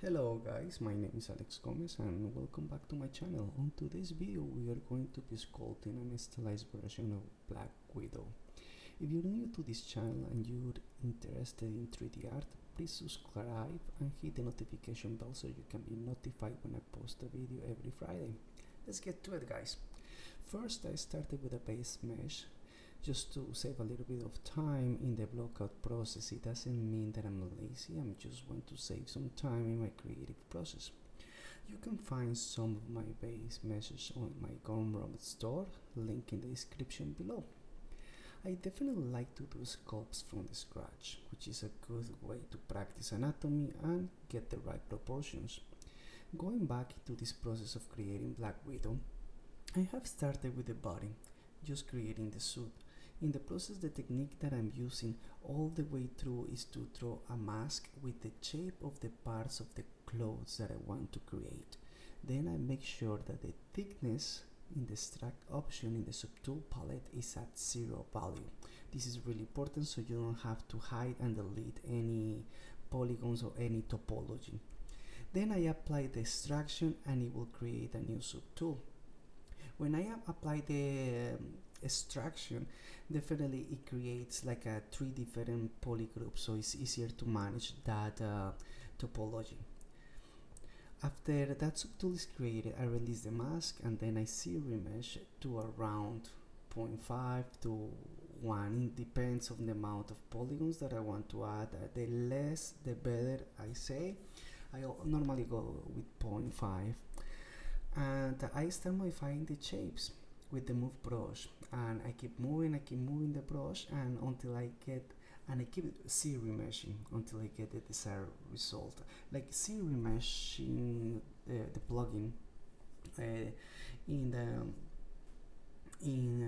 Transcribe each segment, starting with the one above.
Hello guys, my name is Alex Gomez and welcome back to my channel. On today's video we are going to be sculpting a stylized version of Black Widow. If you're new to this channel and you're interested in 3D art, please subscribe and hit the notification bell so you can be notified when I post a video every Friday. Let's get to it guys. First I started with a base mesh just to save a little bit of time in the blockout process. It doesn't mean that I'm lazy, I just want to save some time in my creative process. You can find some of my base meshes on my Gumroad store, link in the description below. I definitely like to do sculpts from the scratch, which is a good way to practice anatomy and get the right proportions. Going back into this process of creating Black Widow, I have started with the body, just creating the suit. In the process, the technique that I'm using all the way through is to draw a mask with the shape of the parts of the clothes that I want to create. Then I make sure that the thickness in the extract option in the subtool palette is at 0 value. This is really important so you don't have to hide and delete any polygons or any topology. Then I apply the extraction and it will create a new subtool. When I apply the extraction, definitely it creates like a 3 different polygroups, so it's easier to manage that topology. After that subtool is created, I release the mask and then I remesh to around 0.5 to 1. It depends on the amount of polygons that I want to add. The less the better, I say. I normally go with 0.5. And I start modifying the shapes with the move brush, and I keep moving the brush and until I get, and I keep remeshing until I get the desired result. Like remeshing the plugin in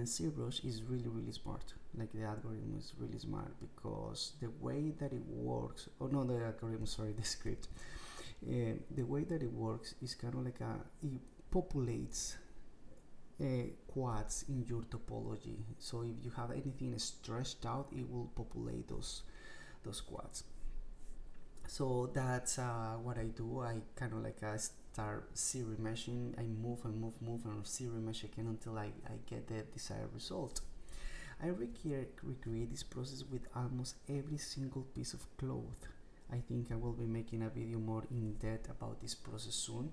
Zbrush is really smart. Like the algorithm is really smart because the way that it works, oh no, the algorithm, sorry, the script. The way that it works is kind of like it populates quads in your topology. So if you have anything stretched out, it will populate those quads. So that's what I do. I kind of like start remeshing. I move and remesh again until I get the desired result. I recreate this process with almost every single piece of cloth. I think I will be making a video more in depth about this process soon,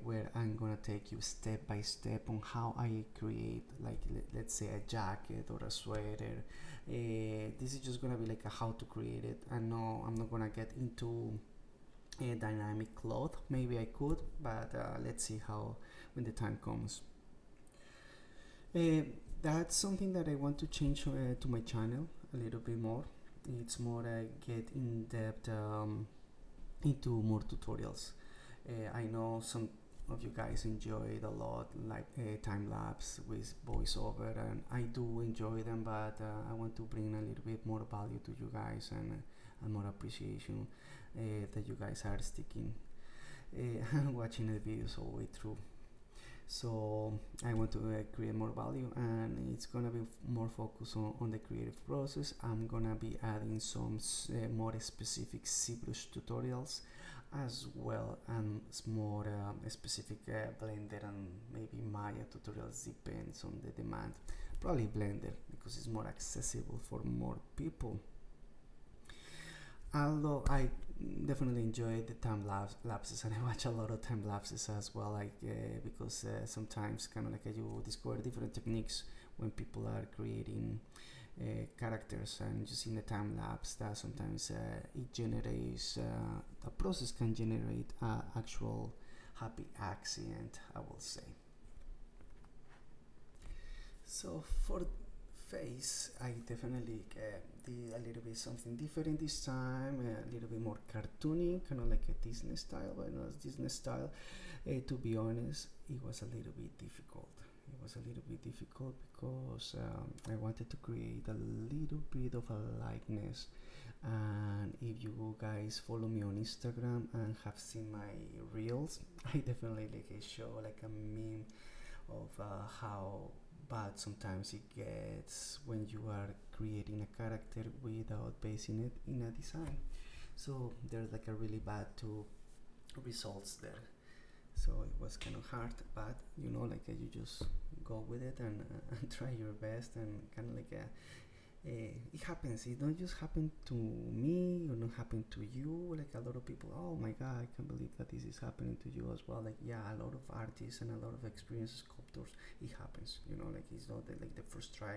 where I'm gonna take you step by step on how I create, like let's say a jacket or a sweater. This is just gonna be like a how to create it. I know I'm not gonna get into a dynamic cloth. Maybe I could, but let's see how when the time comes. That's something that I want to change to my channel a little bit more. It's more get in depth into more tutorials. I know some of you guys enjoy it a lot, like time-lapse with voiceover, and I do enjoy them, but I want to bring a little bit more value to you guys and more appreciation that you guys are sticking and watching the videos all the way through. So I want to create more value, and it's gonna be more focused on the creative process. I'm gonna be adding some more specific Zbrush tutorials as well, and more specific Blender and maybe Maya tutorials, depends on the demand. Probably Blender because it's more accessible for more people. Although I definitely enjoy the time lapses, and I watch a lot of time lapses as well, like because sometimes kind of like you discover different techniques when people are creating characters, and just in the time lapse that sometimes it generates the process can generate actual happy accident, I will say. So for face, I definitely did a little bit something different this time, a little bit more cartoony, kind of like a Disney style, but not Disney style. To be honest, it was a little bit difficult. It was a little bit difficult because I wanted to create a little bit of a likeness, and if you guys follow me on Instagram and have seen my reels, I definitely like show like a meme of how bad sometimes it gets when you are creating a character without basing it in a design. so there's like a really bad two results there. So it was kind of hard, but you know, like you just go with it and try your best, and kind of like it happens. It don't just happen to me, or not happen to you. Like a lot of people, oh my god, I can't believe that this is happening to you as well. Like yeah, a lot of artists and a lot of experienced sculptors, it happens. You know, like it's not like the first try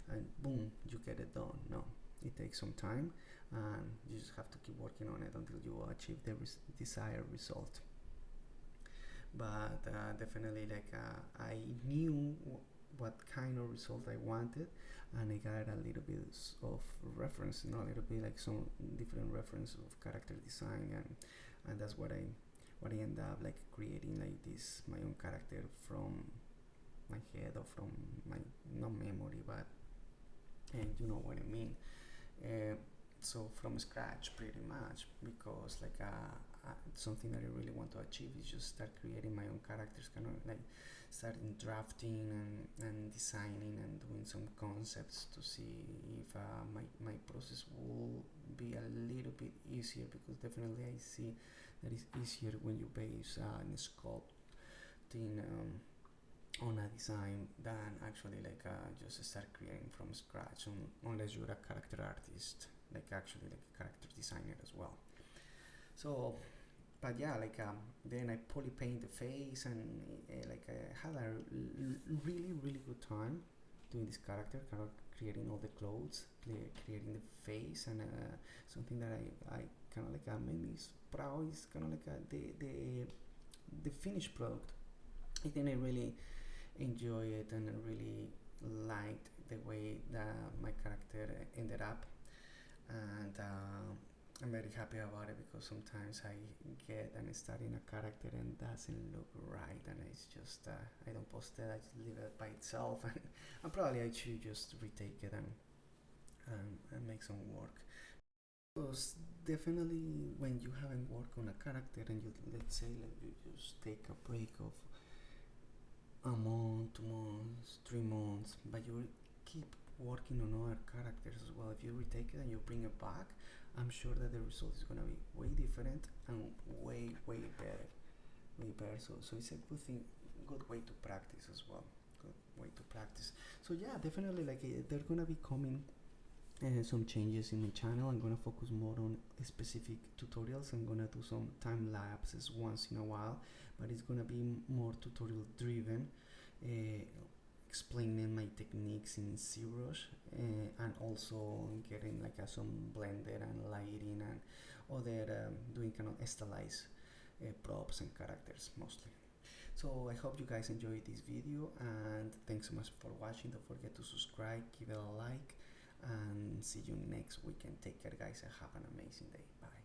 and boom, you get it done. No, it takes some time, and you just have to keep working on it until you achieve the desired result. But definitely, like I knew what kind of result I wanted, and I got a little bit of reference, a little bit like some different reference of character design, and that's what I end up like creating, like this my own character from my head, or from my not memory, but and you know what I mean. Uh, so from scratch, pretty much, because like something that I really want to achieve is just start creating my own characters, kind of like starting drafting and designing and doing some concepts to see if my process will be a little bit easier, because definitely I see that it's easier when you base in sculpting on a design than actually like just start creating from scratch, unless you're a character artist, like actually like a character designer as well. So but yeah, like then I poly paint the face, and like I had a really good time doing this character, kind of creating all the clothes, creating the face, and something that I kind of like made me proud is kind of like the finished product. I think I really enjoy it, and I really liked the way that my character ended up, and I'm very happy about it, because sometimes I get and start in a character and doesn't look right, and it's just I don't post it, I just leave it by itself, and probably I should just retake it and make some work. Because definitely when you haven't worked on a character, and you, let's say like you just take a break of a month, 2 months, 3 months, but you keep working on other characters as well. If you retake it and you bring it back, I'm sure that the result is gonna be way different and way better, way better. So it's a good thing, good way to practice as well. Good way to practice. So yeah, definitely like they're gonna be coming some changes in my channel. I'm gonna focus more on specific tutorials. I'm gonna do some time lapses once in a while, but it's gonna be more tutorial driven, explaining my techniques in Zbrush, and also getting like some blender and lighting and other doing kind of stylized props and characters mostly. So I hope you guys enjoyed this video, and thanks so much for watching. Don't forget to subscribe, give it a like, and see you next weekend. Take care guys, and have an amazing day. Bye.